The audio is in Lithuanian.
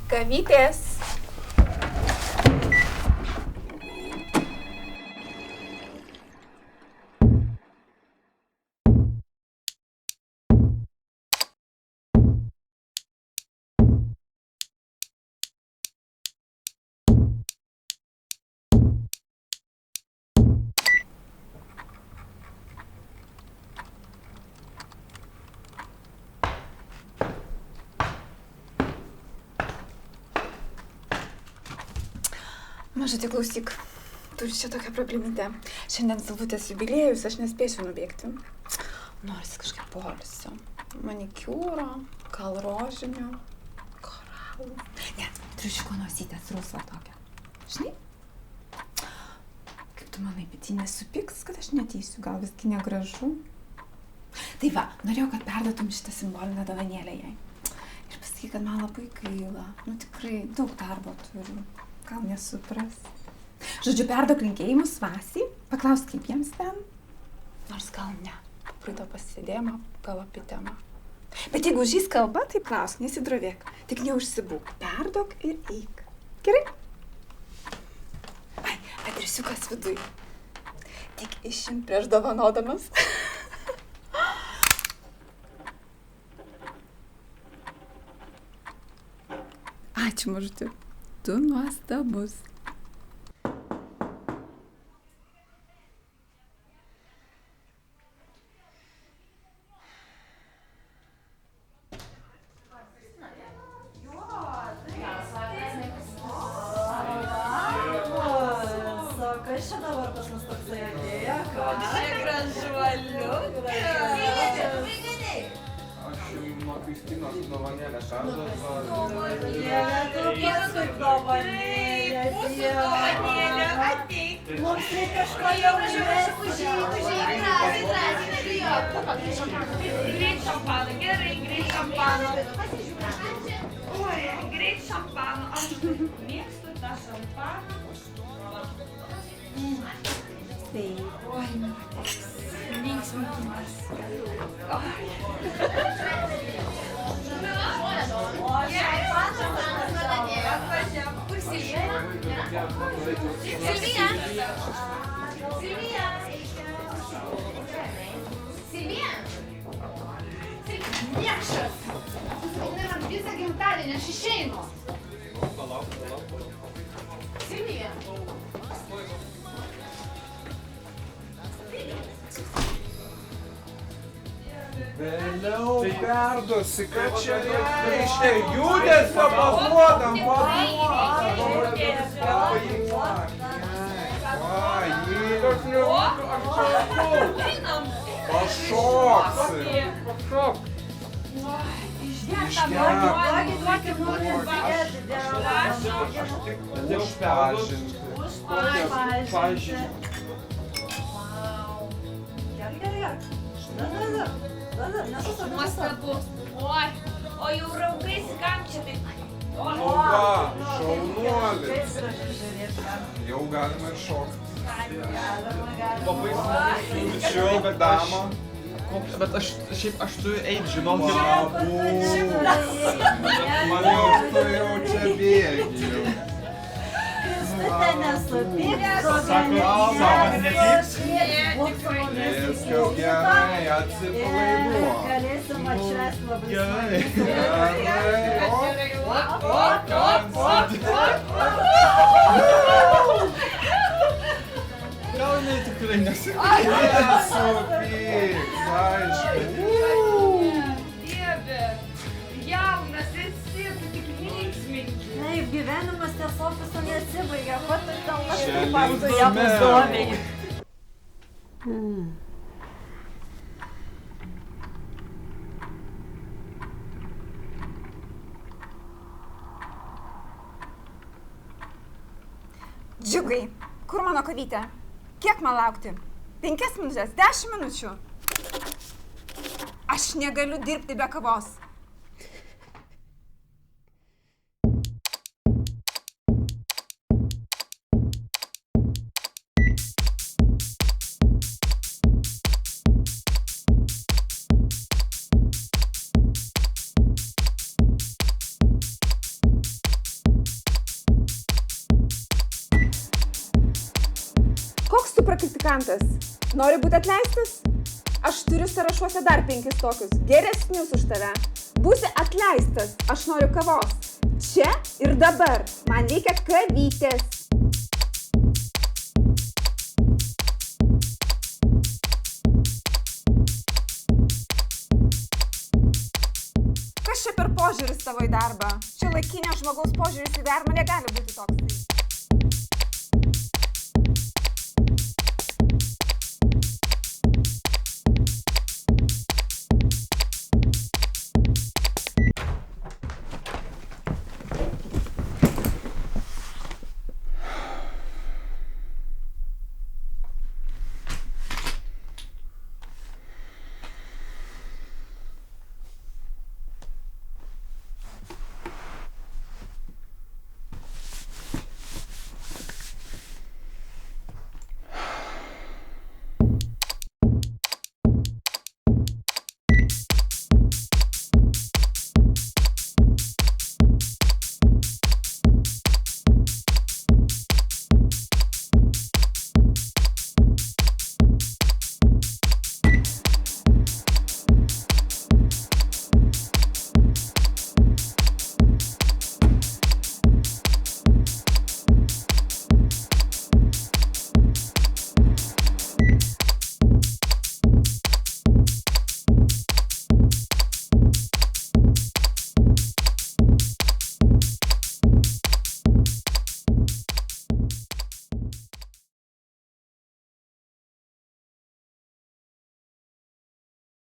Kavytės. Mažutė, klausyk, turiu čia tokią problemytę. Šiandien Silvutės jubiliejus, aš nespėsiu nubėgti. Norisi kažkaip poilsio. Manikiūro, gal rožinio, koralų. Ne, triušiko nosytės rusva tokia. Žinai? Kaip tu manai, bet ji nesupyks, kad aš neteisiu, gal visgi negražu? Tai va, norėjau, kad perduotum šitą simbolinę dovanėlę jai. Ir pasakyk, kad man labai gaila. Tikrai daug darbo turiu. Gal nesupras. Žodžiu, perduok linkėjimus Vasiai, paklausk, kaip jiems ten. Nors gal ne. Praeito pasėdėjimą, gal apie temą. Bet jeigu žys kalba, tai klausk, nesidrovėk. Tik neužsibūk. Perduok ir eik. Gerai? Ai, adresiukas viduj. Tik išim prieš dovanodamas. Ačiū, mažutė. Tu nuostabus. Kas čia dabar pas mus toksai atėjo? Čia gražuoliukas. Aš jums nuo Kristinos dovanėlę perduodu. Dieve, tu pats kaip dovanėlė, Dovanėlė, ateik. Mums reikia kažko jau Greit šampano, gerai, greit šampano. Oi, greit šampano. Aš mėgstu tą šampaną. Taip. Oi, linksmintumas. Kur Silvija? Silvija? Silvija? Silvija? Niekšas! Susitikime man visą gimtadienį, aš išeinu. Silvija? Vėliau perduosi, kad čia reiškia judesio paduodam, pašoksi. Užpažinti. Nuostabu. Oi, o jau raugais kam čia taip? Nu va, šaunuolis. Jau galima ir šokti. Labai Jaučiu, bet dama. Bet aš turiu eiti, žinok, Man jau tu jau čia bėgi. Kristutė nesupyks, Viskas gerai, atsipalaiduok. galėsim atšvęsti labai Gerai. gal jinai tikrai nesupyks. Nesupyks, aišku. Dieve, jaunas esi, tu tik linksminki. Taip, gyvenimas ties ofisu nesibaigia, ko tu tau Čia paskui liūdna ją mero. pastoviai. Džiugai, kur mano kavytė? Kiek man laukti? 5 minutės, 10 minučių? Aš negaliu dirbti be kavos. kritikantas. Nori būti atleistas? Aš turiu sąrašuose dar 5 tokius, geresnius už tave. Būsi atleistas, aš noriu kavos. Čia ir dabar, man reikia kavytės. Kas čia per požiūris tavo į darbą? Šiuolaikinio žmogaus požiūris į darbą negali būti toks.